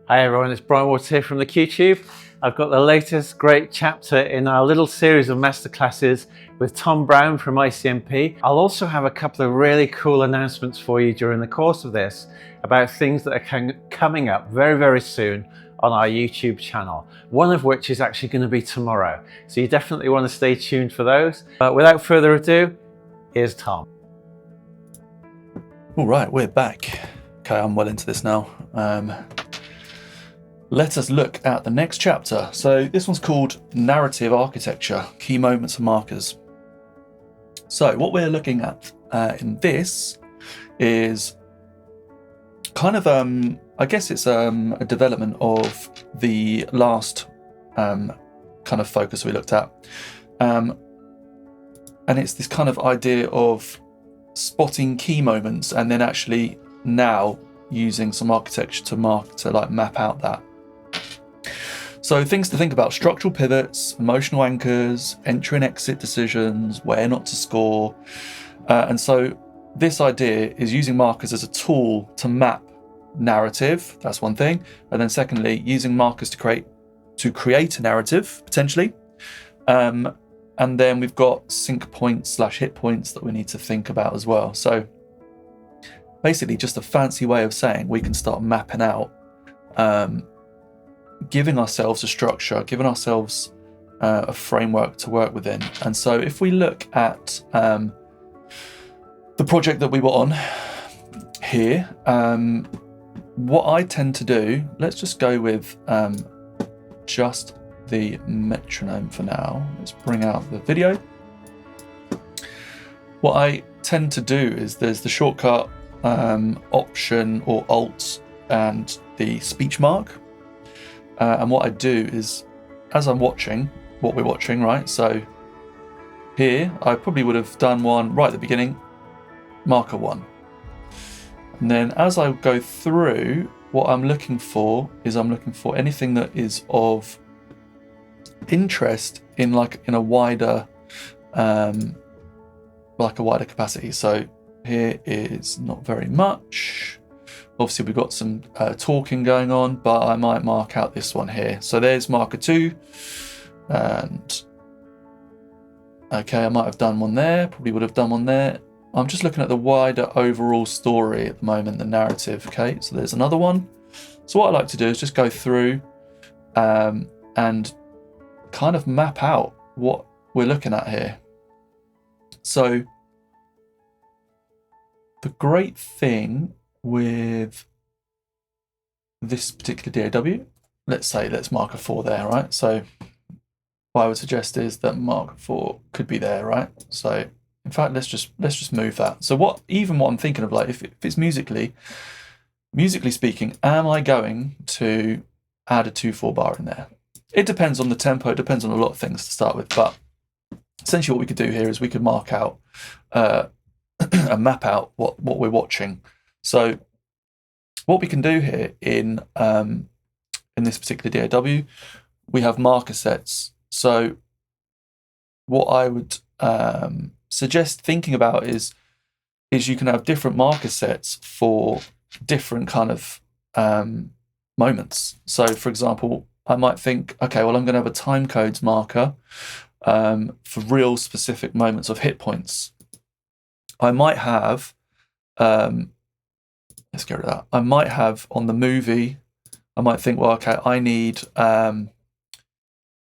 Hi everyone, it's Brian Watts here from the QTube. I've got the latest great chapter in our little series of masterclasses with Tom Brown from ICMP. I'll also have a couple of really cool announcements for you during the course of this about things that are coming up very, very soon on our YouTube channel. One of which is actually going to be tomorrow. So you definitely want to stay tuned for those. But without further ado, here's Tom. All right, we're back. Okay, I'm well into this now. Let us look at the next chapter. So this one's called Narrative Architecture, Key Moments and Markers. So what we're looking at in this is kind of, I guess it's a development of the last kind of focus we looked at. And it's this kind of idea of spotting key moments and then actually now using some architecture to map out that. So things to think about: structural pivots, emotional anchors, entry and exit decisions, where not to score. And so this idea is using markers as a tool to map narrative. That's one thing. And then secondly, using markers to create a narrative, potentially. And then we've got sync points / hit points that we need to think about as well. So basically just a fancy way of saying we can start mapping out, giving ourselves a structure, giving ourselves a framework to work within. And so if we look at the project that we were on here, what I tend to do, let's just go with just the metronome for now. Let's bring out the video. What I tend to do is there's the shortcut option or alt and the speech mark. And what I do is, as I'm watching what we're watching, right? So here, I probably would have done one right at the beginning, marker 1. And then as I go through, what I'm looking for is anything that is of interest in a wider, like a wider capacity. So here is not very much. Obviously we've got some talking going on, but I might mark out this one here. So there's marker 2, and okay, I might have done one there, probably would have done one there. I'm just looking at the wider overall story at the moment, the narrative. Okay, so there's another one. So what I like to do is just go through and kind of map out what we're looking at here. So the great thing with this particular DAW, let's marker 4 there, right? So what I would suggest is that marker 4 could be there, right? So in fact, let's just move that. So what I'm thinking of, like, if it's musically speaking, am I going to add a 2/4 bar in there? It depends on the tempo, it depends on a lot of things to start with, but essentially what we could do here is we could mark out and map out what we're watching. So what we can do here in this particular DAW, we have marker sets. So what I would suggest thinking about is you can have different marker sets for different kind of moments. So for example, I might think, okay, well, I'm going to have a time codes marker for real specific moments of hit points. I might have, let's get rid of that. I might have on the movie, I might think, well, okay, I need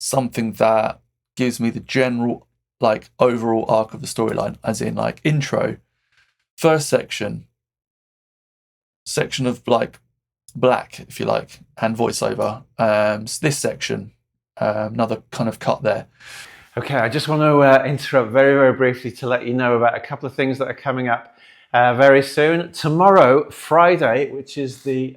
something that gives me the general, like, overall arc of the storyline, as in like intro, first section of like black, if you like, and voiceover. This section, another kind of cut there. Okay, I just want to interrupt very, very briefly to let you know about a couple of things that are coming up very soon. Tomorrow, Friday, which is the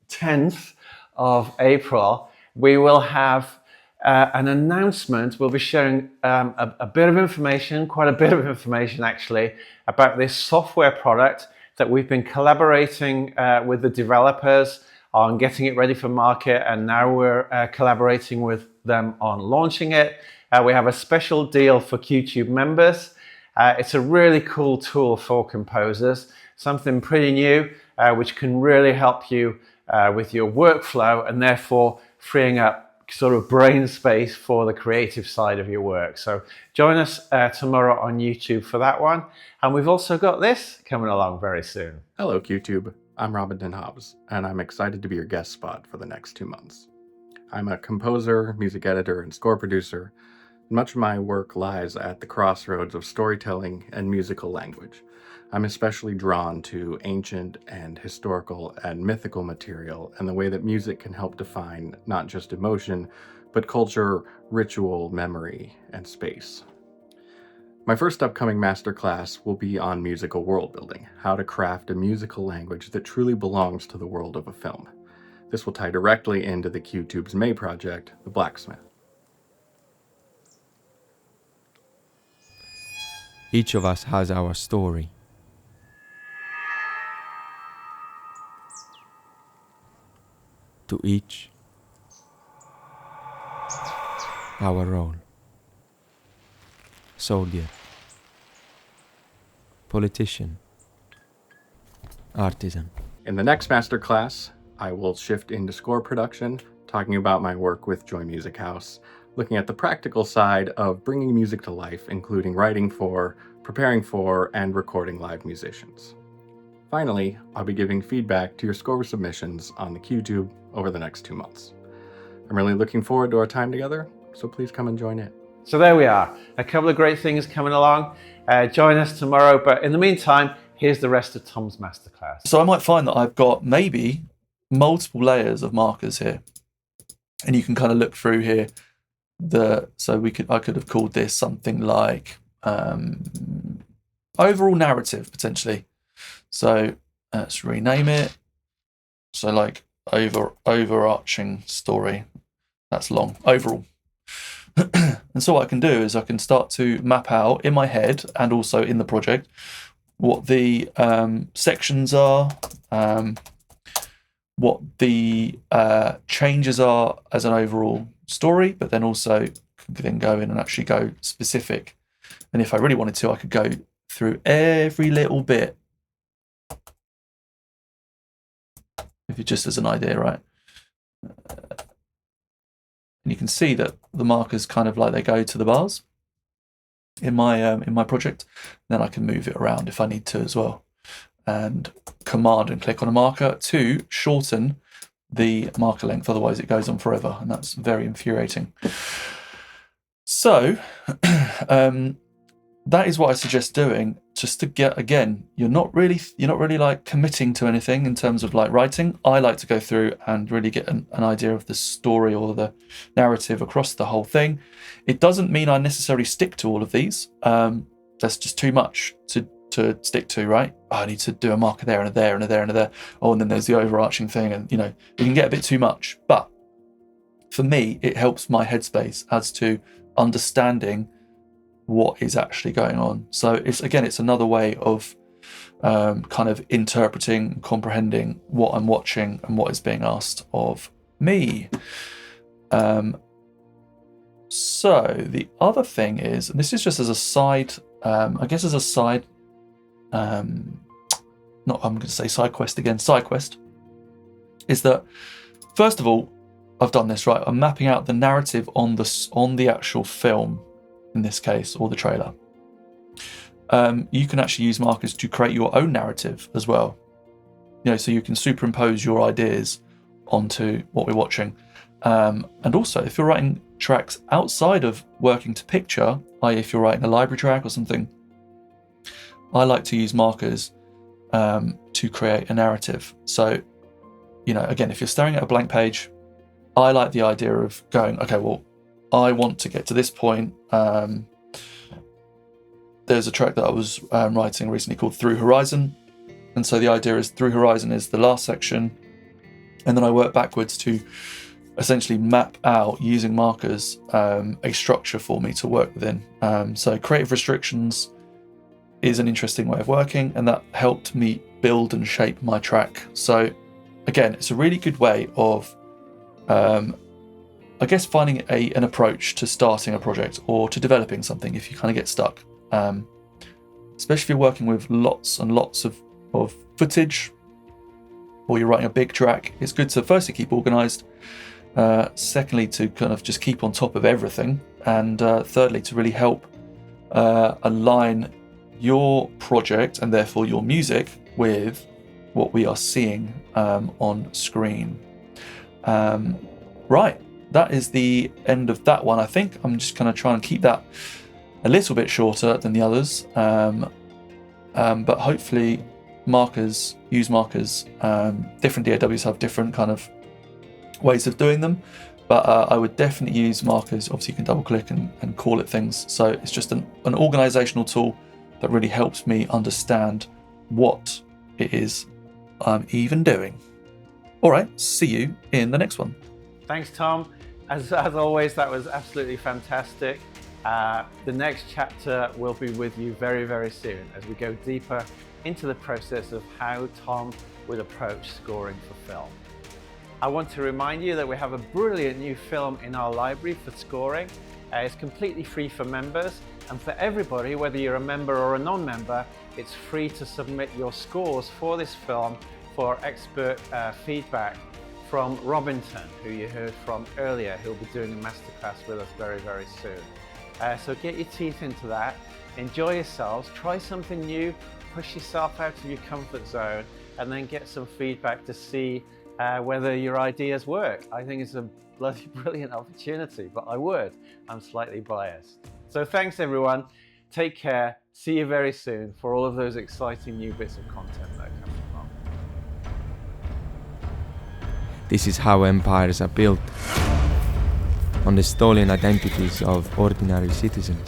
10th of April, we will have an announcement. We'll be sharing a bit of information, quite a bit of information actually, about this software product that we've been collaborating with the developers on getting it ready for market, and now we're collaborating with them on launching it. We have a special deal for QTube members. It's a really cool tool for composers, something pretty new, which can really help you with your workflow, and therefore freeing up sort of brain space for the creative side of your work. So join us tomorrow on YouTube for that one. And we've also got this coming along very soon. Hello, QTube. I'm Robin Hobbs, and I'm excited to be your guest spot for the next 2 months. I'm a composer, music editor, and score producer. Much of my work lies at the crossroads of storytelling and musical language. I'm especially drawn to ancient and historical and mythical material and the way that music can help define not just emotion, but culture, ritual, memory, and space. My first upcoming masterclass will be on musical world building, how to craft a musical language that truly belongs to the world of a film. This will tie directly into the QTube's May project, The Blacksmith. Each of us has our story. To each, our role. Soldier, politician, artisan. In the next masterclass, I will shift into score production, talking about my work with Joy Music House, looking at the practical side of bringing music to life, including writing for, preparing for, and recording live musicians. Finally, I'll be giving feedback to your score submissions on the QTube over the next 2 months. I'm really looking forward to our time together, so please come and join in. So there we are, a couple of great things coming along. Join us tomorrow, but in the meantime, here's the rest of Tom's masterclass. So I might find that I've got maybe multiple layers of markers here, and you can kind of look through here. I could have called this something like overall narrative potentially. So let's rename it. So like overarching story. That's long. Overall. And so what I can do is I can start to map out in my head and also in the project what the sections are, what the changes are as an overall story, but then also then go in and actually go specific. And if I really wanted to, I could go through every little bit. If it just as an idea, right? And you can see that the markers kind of like they go to the bars in my project. Then I can move it around if I need to as well, and command and click on a marker to shorten the marker length. Otherwise, it goes on forever, and that's very infuriating. So that is what I suggest doing, just to get, again, you're not really like committing to anything in terms of like writing. I like to go through and really get an idea of the story or the narrative across the whole thing. It doesn't mean I necessarily stick to all of these. That's just too much to stick to, right? Oh, I need to do a marker there and a there and a there and a there. Oh, and then there's the overarching thing, and it can get a bit too much. But for me, it helps my headspace as to understanding what is actually going on. So it's another way of kind of interpreting, comprehending what I'm watching and what is being asked of me. So the other thing is, and this is just as a side, I'm going to say side quest again, side quest, is that first of all, I've done this right. I'm mapping out the narrative on the actual film, in this case, or the trailer. You can actually use markers to create your own narrative as well. So you can superimpose your ideas onto what we're watching. And also, if you're writing tracks outside of working to picture, i.e. if you're writing a library track or something, I like to use markers to create a narrative. So, again, if you're staring at a blank page, I like the idea of going, okay, well, I want to get to this point. There's a track that I was writing recently called Through Horizon. And so the idea is Through Horizon is the last section. And then I work backwards to essentially map out, using markers, a structure for me to work within. So creative restrictions is an interesting way of working, and that helped me build and shape my track. So again, it's a really good way of finding an approach to starting a project or to developing something if you kind of get stuck. Especially if you're working with lots and lots of footage, or you're writing a big track, it's good to firstly keep organised, secondly to kind of just keep on top of everything, and thirdly to really help align your project and therefore your music with what we are seeing on screen. Right, that is the end of that one. I think I'm just going to try and keep that a little bit shorter than the others, but hopefully use markers. Different DAWs have different kind of ways of doing them, but I would definitely use markers. Obviously you can double click and call it things, so it's just an organizational tool that really helps me understand what it is I'm even doing. All right, see you in the next one. Thanks, Tom. As always, that was absolutely fantastic. The next chapter will be with you very, very soon as we go deeper into the process of how Tom would approach scoring for film. I want to remind you that we have a brilliant new film in our library for scoring. It's completely free for members, and for everybody, whether you're a member or a non-member, it's free to submit your scores for this film for expert feedback from Robinson, who you heard from earlier, who'll be doing a masterclass with us very, very soon. So get your teeth into that, enjoy yourselves, try something new, push yourself out of your comfort zone, and then get some feedback to see whether your ideas work. I think it's a bloody brilliant opportunity, but I'm slightly biased. So thanks everyone, take care, see you very soon for all of those exciting new bits of content that are coming along. This is how empires are built, on the stolen identities of ordinary citizens.